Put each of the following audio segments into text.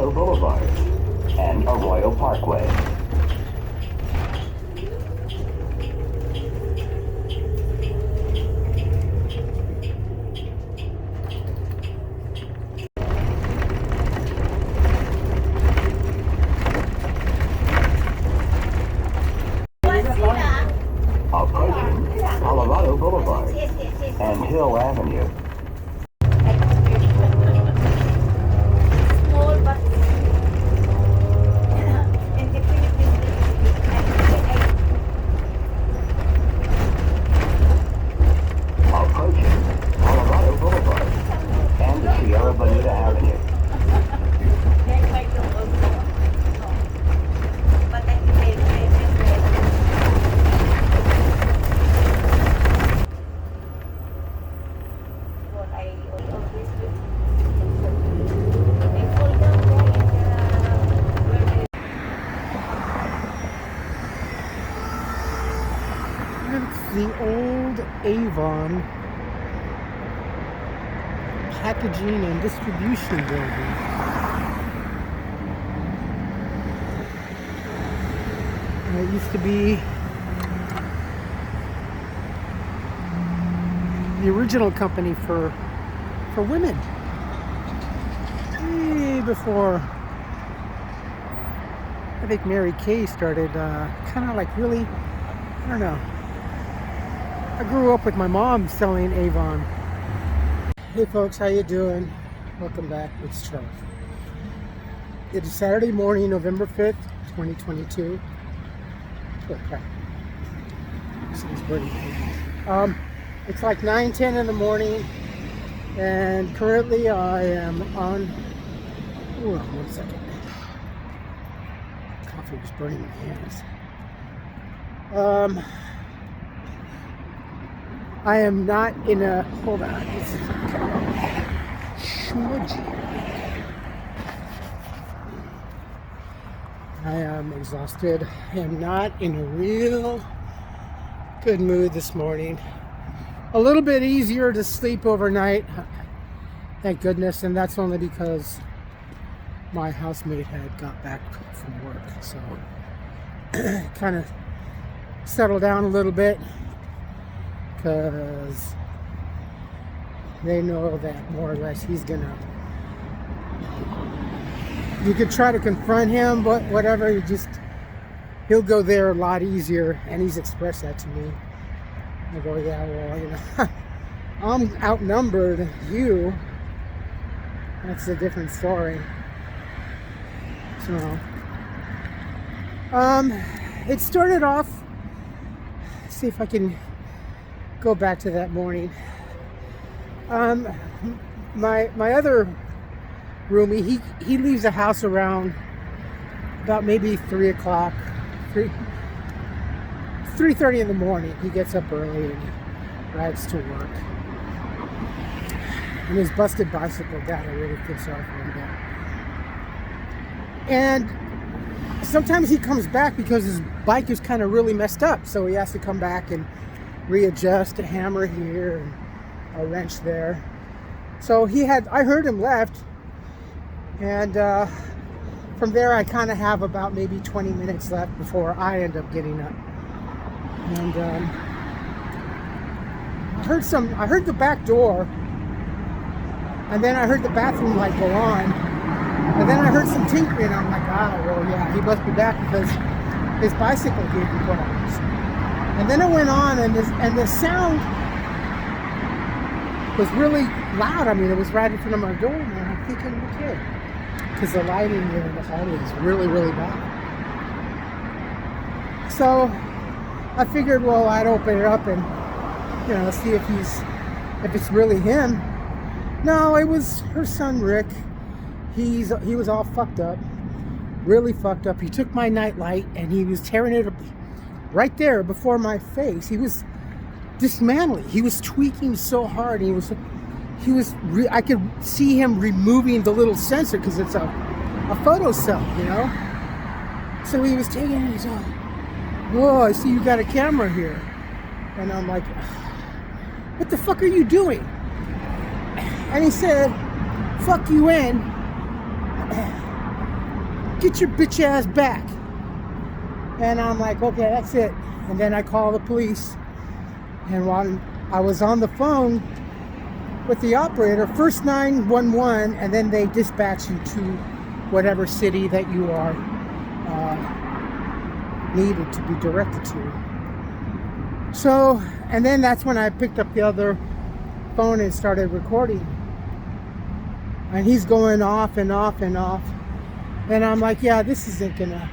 Colorado Boulevard and Arroyo Parkway. Approaching Colorado Boulevard and Hill Avenue. The old Avon packaging and distribution building. And it used to be the original company for women. Way before I think Mary Kay started kind of like really, I don't know. I grew up with my mom selling Avon. Hey folks, how you doing? Welcome back. It's Charles. It is Saturday morning, November 5th, 2022. Oh crap. It's like 9:10 in the morning, and currently I am on. Oh, 1 second. Coffee was burning my hands. I am not in a, hold on, it's smudgy. I am exhausted. I am not in a real good mood this morning. A little bit easier to sleep overnight, thank goodness, and that's only because my housemate had got back from work, so kind of settled down a little bit. Because they know that more or less he's gonna, you could try to confront him, but whatever, he'll go there a lot easier, and he's expressed that to me. I go, yeah, well, you know, I'm outnumbered, you, that's a different story. So, it started off, see if I can go back to that morning. My other roomie, he leaves the house around about maybe 3 o'clock, 3:30 in the morning. He gets up early and he rides to work. And his busted bicycle got a really good sorry for him. And sometimes he comes back because his bike is kind of really messed up, so he has to come back and readjust a hammer here and a wrench there. So I heard him left, and from there I kind of have about maybe 20 minutes left before I end up getting up. And I heard the back door, and then I heard the bathroom light go on, and then I heard some tinkering. I'm like, well, yeah, he must be back because his bicycle gave him problems. And then it went on, and the sound was really loud. I mean, it was right in front of my door, and I'm thinking, okay, because the lighting in the hallway is really, really bad. So I figured, well, I'd open it up and, you know, see if it's really him. No, it was her son Rick. He was all fucked up, really fucked up. He took my nightlight and he was tearing it up right there before my face. He was dismantling. He was tweaking so hard. I could see him removing the little sensor because it's a photo cell, you know. So he was taking it. He's like, "Whoa, I see you got a camera here," and I'm like, "What the fuck are you doing?" And he said, "Fuck you in." get your bitch ass back. And I'm like, okay, that's it. And then I call the police. And while I was on the phone with the operator, first 911, and then they dispatch you to whatever city that you are needed to be directed to. So, and then that's when I picked up the other phone and started recording. And he's going off and off and off. And I'm like, yeah, this isn't gonna...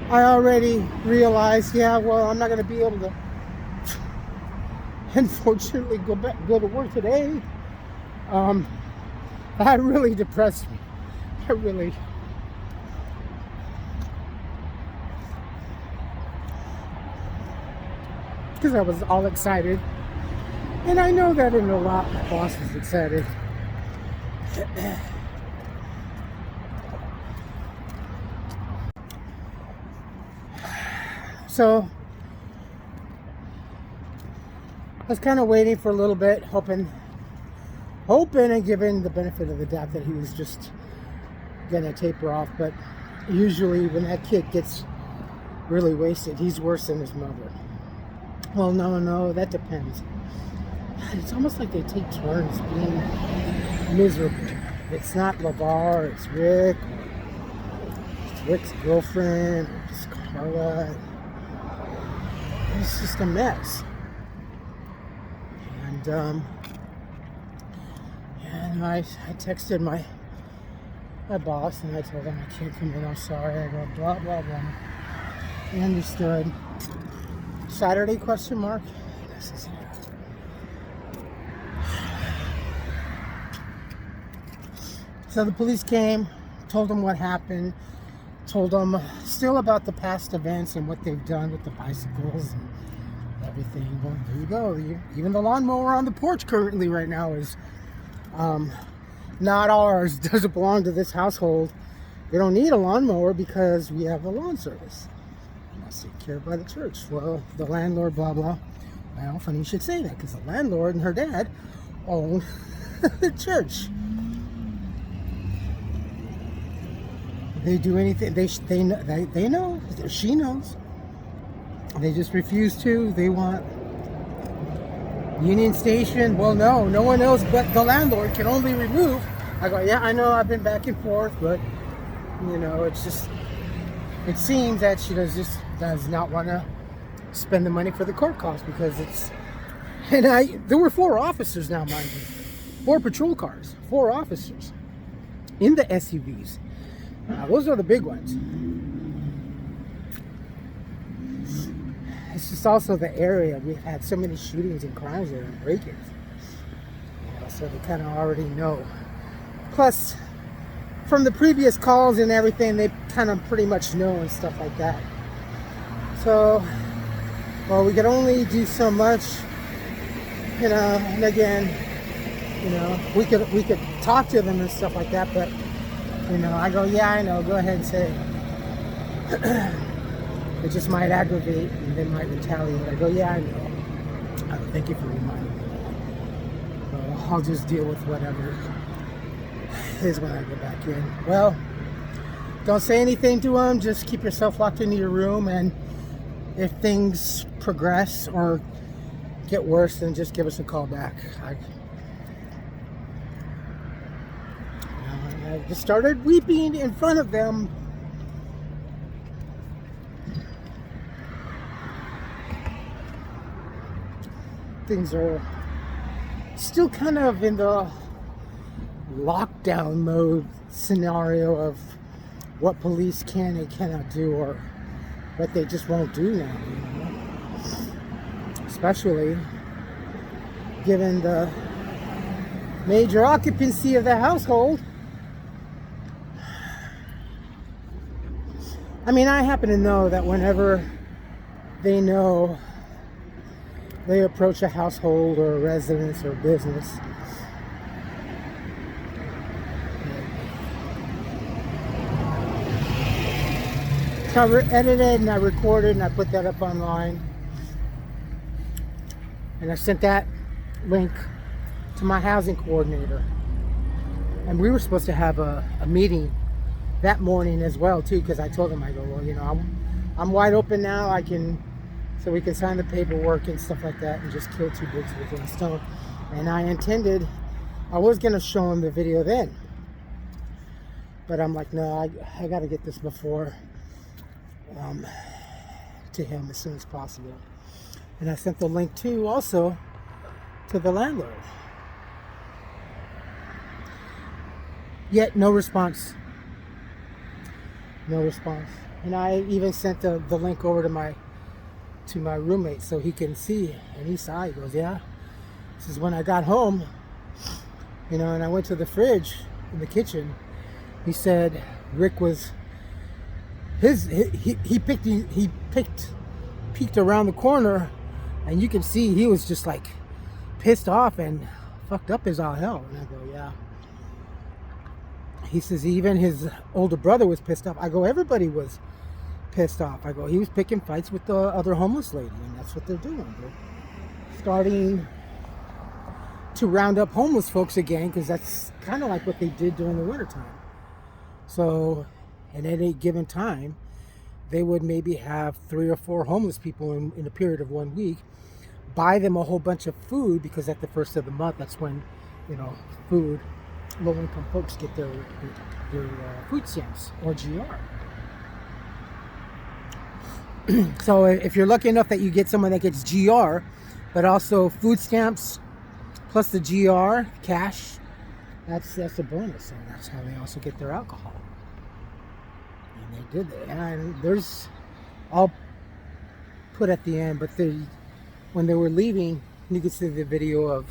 I already realized, yeah, well, I'm not gonna be able to, unfortunately, go to work today. That really depressed me. Because I was all excited. And I know that in a lot, my boss is excited. So, I was kind of waiting for a little bit, hoping and giving the benefit of the doubt that he was just gonna taper off. But usually when that kid gets really wasted, he's worse than his mother. Well, no, that depends. It's almost like they take turns being miserable. It's not LeVar, it's Rick, it's Rick's girlfriend, or it's Carla. It's just a mess. And I texted my boss and I told him I can't come in, I'm sorry. I go blah blah blah. He understood. Saturday question mark? This is it. So the police came, told them what happened, told them still about the past events and what they've done with the bicycles and everything. Well, there you go. Even the lawnmower on the porch currently right now is not ours. Doesn't belong to this household. We don't need a lawnmower because we have a lawn service. That's taken care of by the church. Well, the landlord, blah, blah. Well, funny you should say that because the landlord and her dad own the church. They do anything, they know, she knows. They just refuse to. They want Union Station. Well, no one else but the landlord can only remove. I go, yeah, I know, I've been back and forth, but you know, it's just, it seems that she does not want to spend the money for the court costs because it's, and there were 4 officers now, mind you, 4 patrol cars, 4 officers in the SUVs. Those are the big ones. It's just also the area. We've had so many shootings and crimes there and break-ins. You know, so they kind of already know. Plus, from the previous calls and everything, they kind of pretty much know and stuff like that. So, well, we could only do so much, you know, and again, you know, we could talk to them and stuff like that, but you know, I go, yeah, I know, go ahead and say it. It just might aggravate and they might retaliate. I go, yeah, I know. Thank you for reminding me. I'll just deal with whatever is when I go back in. Well, don't say anything to them. Just keep yourself locked into your room. And if things progress or get worse, then just give us a call back. I just started weeping in front of them. Things are still kind of in the lockdown mode scenario of what police can and cannot do, or what they just won't do now, you know? Especially given the major occupancy of the household. I mean, I happen to know that whenever they know they approach a household or a residence or a business, so I edited and I recorded and I put that up online. And I sent that link to my housing coordinator. And we were supposed to have a meeting that morning as well too, because I told him, I go, well, I'm wide open now. So we can sign the paperwork and stuff like that and just kill two birds with one stone. And I was gonna show him the video then, but I'm like, no, I got to get this before to him as soon as possible. And I sent the link too, also to the landlord. Yet no response. No response. And I even sent the link over to my roommate so he can see. And he saw. He goes, yeah. This is when I got home, and I went to the fridge in the kitchen. He said Rick was he peeked around the corner, and you can see he was just like pissed off and fucked up as all hell. And I go, yeah. He says even his older brother was pissed off. I go, everybody was pissed off. I go, he was picking fights with the other homeless lady, and that's what they're doing. They're starting to round up homeless folks again, because that's kind of like what they did during the wintertime. So at any given time, they would maybe have 3 or 4 homeless people in a period of 1 week, buy them a whole bunch of food, because at the first of the month, that's when, food, low-income folks get their food stamps or GR. So if you're lucky enough that you get someone that gets GR, but also food stamps plus the GR cash, that's a bonus, and that's how they also get their alcohol. And they did that. And I'll put at the end, but when they were leaving, you could see the video of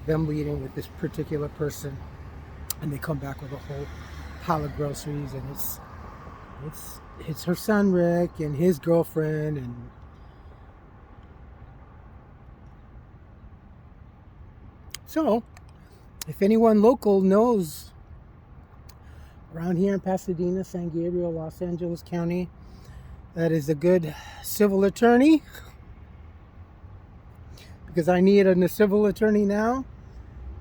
them leaving with this particular person, and they come back with a whole pile of groceries, and it's her son Rick and his girlfriend, and so if anyone local knows around here in Pasadena, San Gabriel, Los Angeles County, that is a good civil attorney, because I need a civil attorney now,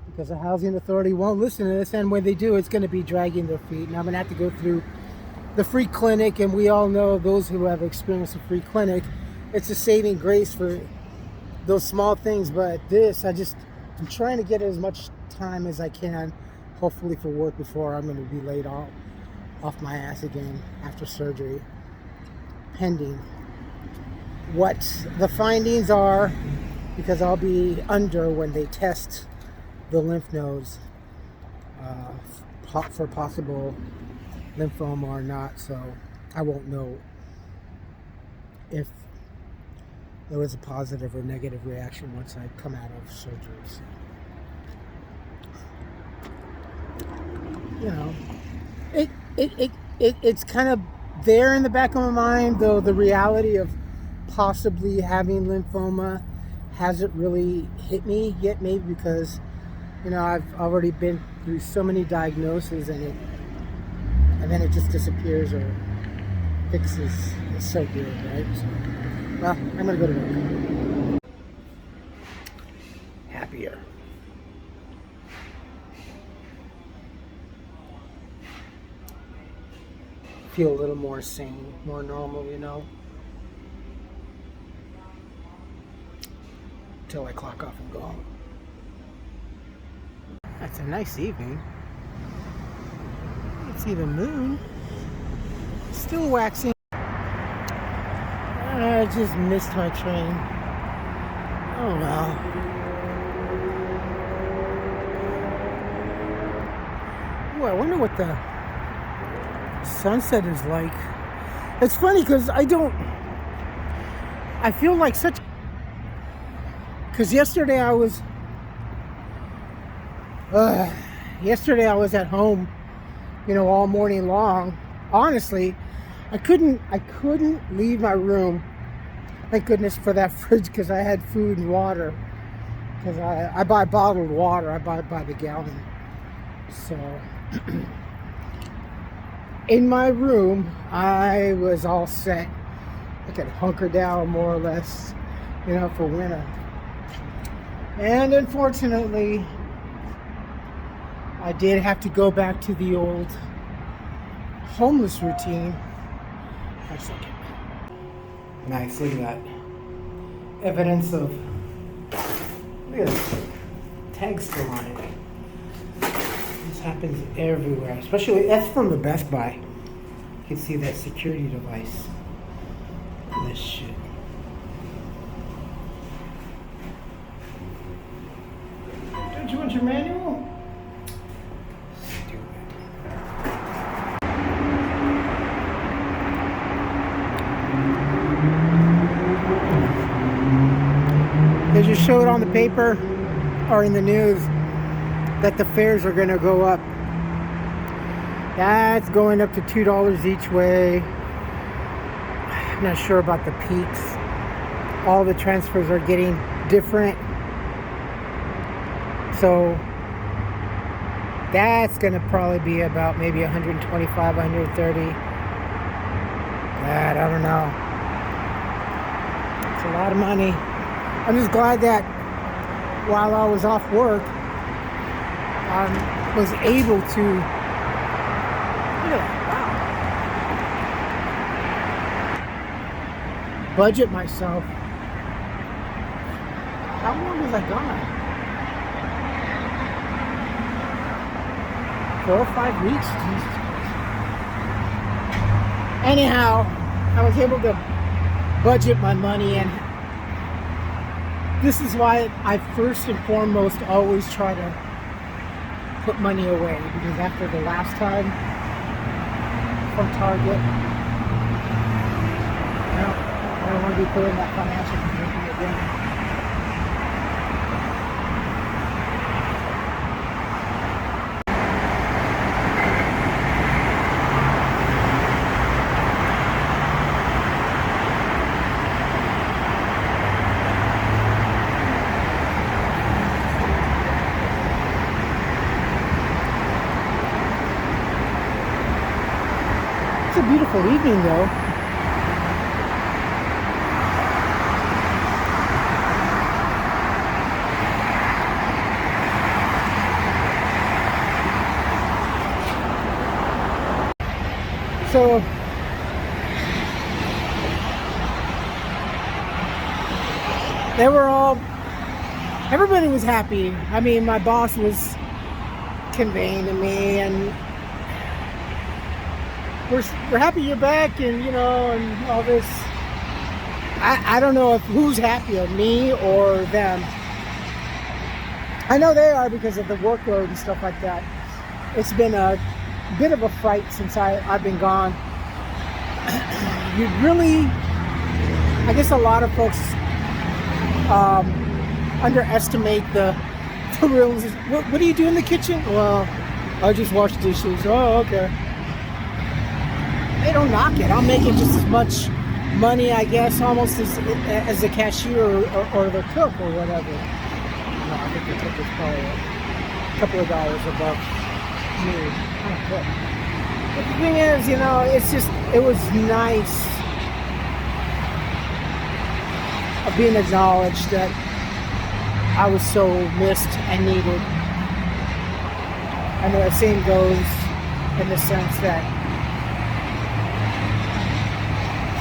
because the housing authority won't listen to this, and when they do, it's going to be dragging their feet, and I'm going to have to go through the free clinic. And we all know, those who have experienced a free clinic, it's a saving grace for those small things. But this, I'm trying to get as much time as I can, hopefully for work, before I'm going to be laid off my ass again after surgery, pending what the findings are, because I'll be under when they test the lymph nodes for possible lymphoma or not. So I won't know if there was a positive or negative reaction once I come out of surgery. So, it's kind of there in the back of my mind, though the reality of possibly having lymphoma hasn't really hit me yet, maybe because I've already been through so many diagnoses, and then it just disappears or fixes. It's so good, right? So, well, I'm gonna go to work. Happier. Feel a little more sane, more normal, until I clock off and go home. That's a nice evening. You can see the moon. Still waxing. I just missed my train. Oh well. Ooh, I wonder what the sunset is like. It's funny because I feel like such, because yesterday I was at home, all morning long. Honestly, I couldn't leave my room. Thank goodness for that fridge, because I had food and water, because I buy bottled water. I buy it by the gallon. So in my room, I was all set. I could hunker down more or less, for winter. And unfortunately, I did have to go back to the old homeless routine. One second. Nice, look at that. Evidence of, look at this, tag still on it. This happens everywhere, especially, that's from the Best Buy. You can see that security device. Look at this shit. Don't you want your manual? They just showed on the paper or in the news that the fares are going to go up. That's going up to $2 each way. I'm not sure about the peaks. All the transfers are getting different. So that's going to probably be about maybe 125, 130. I don't know. It's a lot of money. I'm just glad that while I was off work, I was able to, budget myself. How long was I gone? 4 or 5 weeks? Jesus Christ. Anyhow, I was able to budget my money, and this is why I first and foremost always try to put money away, because after the last time from Target, I don't want to be put in that financial commitment again. It's a beautiful evening, though. So everybody was happy. I mean, my boss was conveying to me, and we're happy you're back, and and all this. I don't know if who's happier, me or them. I know they are because of the workload and stuff like that. It's been a bit of a fright since I've been gone. You really, I guess a lot of folks underestimate the real. What do you do in the kitchen? Well, I just wash dishes. Oh, okay. They don't knock it. I'm making just as much money, I guess, almost as the cashier or the cook or whatever. No, I think the cook is probably a couple of dollars above me. But the thing is, it was nice of being acknowledged that I was so missed and needed. And the same goes in the sense that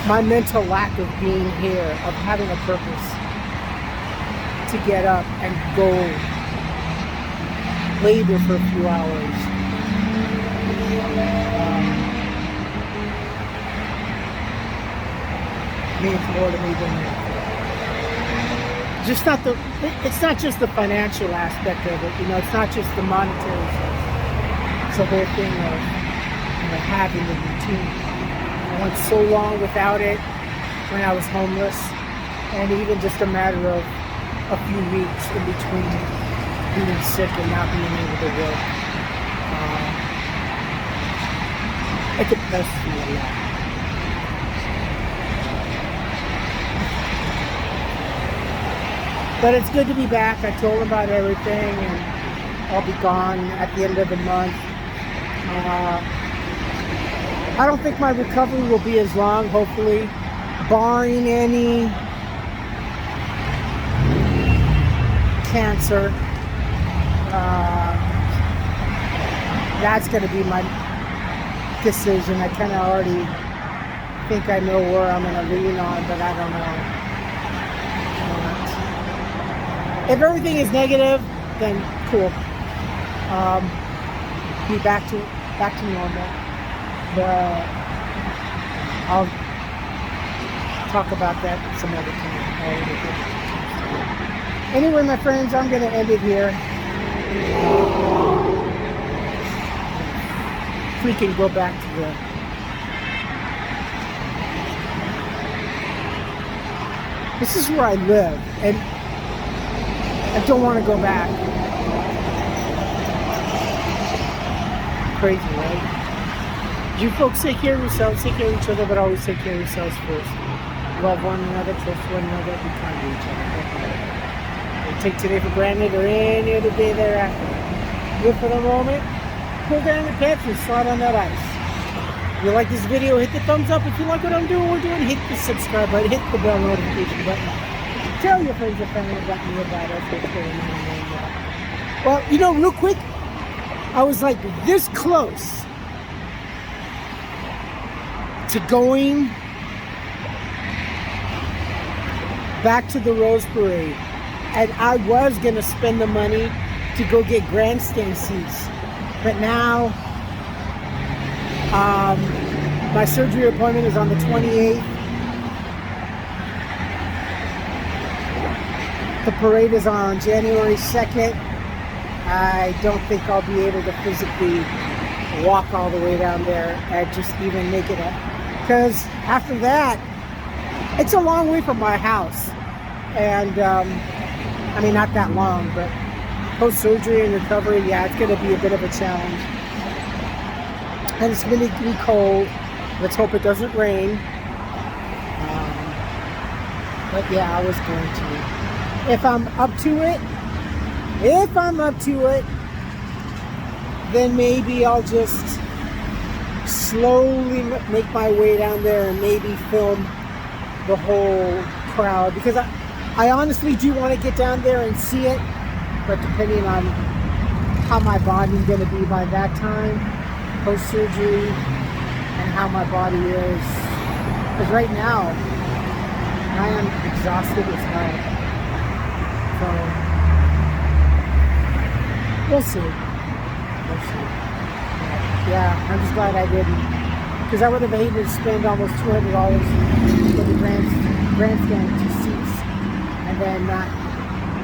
my mental lack of being here, of having a purpose to get up and go labor for a few hours. Means more to me than it's not just the financial aspect of it, it's not just the monetary stuff. It's the whole thing of having the routine. I went so long without it when I was homeless, and even just a matter of a few weeks in between being sick and not being able to work. It depressed me a lot. But it's good to be back. I told him about everything, and I'll be gone at the end of the month. I don't think my recovery will be as long, hopefully, barring any cancer. That's going to be decision. I kind of already think I know where I'm going to lean on, but I don't know. If everything is negative, then cool. Be back to normal. But I'll talk about that some other time. Anyway, my friends, I'm going to end it here. Freaking go back to this is where I live, and I don't want to go back. Crazy, right? You folks take care of yourselves, take care of each other, but always take care of yourselves first. Love one another, trust one another, be kind to each other. Don't take today for granted or any other day thereafter. Live for the moment, pull down your pants and slide on that ice. If you like this video, hit the thumbs up. If you like what I'm doing, hit the subscribe button, hit the bell notification button. Tell your friends and family about me, about us, what's going on. Well, you know, real quick, I was like this close to going back to the Rose Parade, and I was gonna spend the money to go get grandstand seats, but now my surgery appointment is on the 28th. The parade is on January 2nd. I don't think I'll be able to physically walk all the way down there and just even make it up, because after that, it's a long way from my house. And I mean, not that long, but post-surgery and recovery, yeah, it's going to be a bit of a challenge. And it's going to be cold. Let's hope it doesn't rain. But yeah, I was going to. If I'm up to it, then maybe I'll just slowly make my way down there and maybe film the whole crowd, because I honestly do want to get down there and see it, but depending on how my body's going to be by that time, post-surgery, and how my body is, because right now I am exhausted as hell. So we'll see. Yeah, I'm just glad I didn't, because I would have hated to spend almost $200 for the grandstand to seats and then not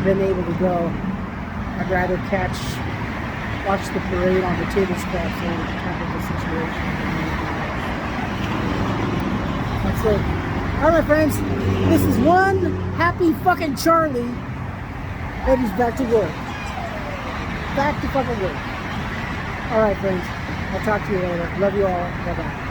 been able to go. I'd rather watch the parade on the table scraps or kind of the situation. That's it. Alright, my friends, this is one happy fucking Charlie that is back to work. Back to fucking work. Alright, friends, I'll talk to you later. Love you all. Bye-bye.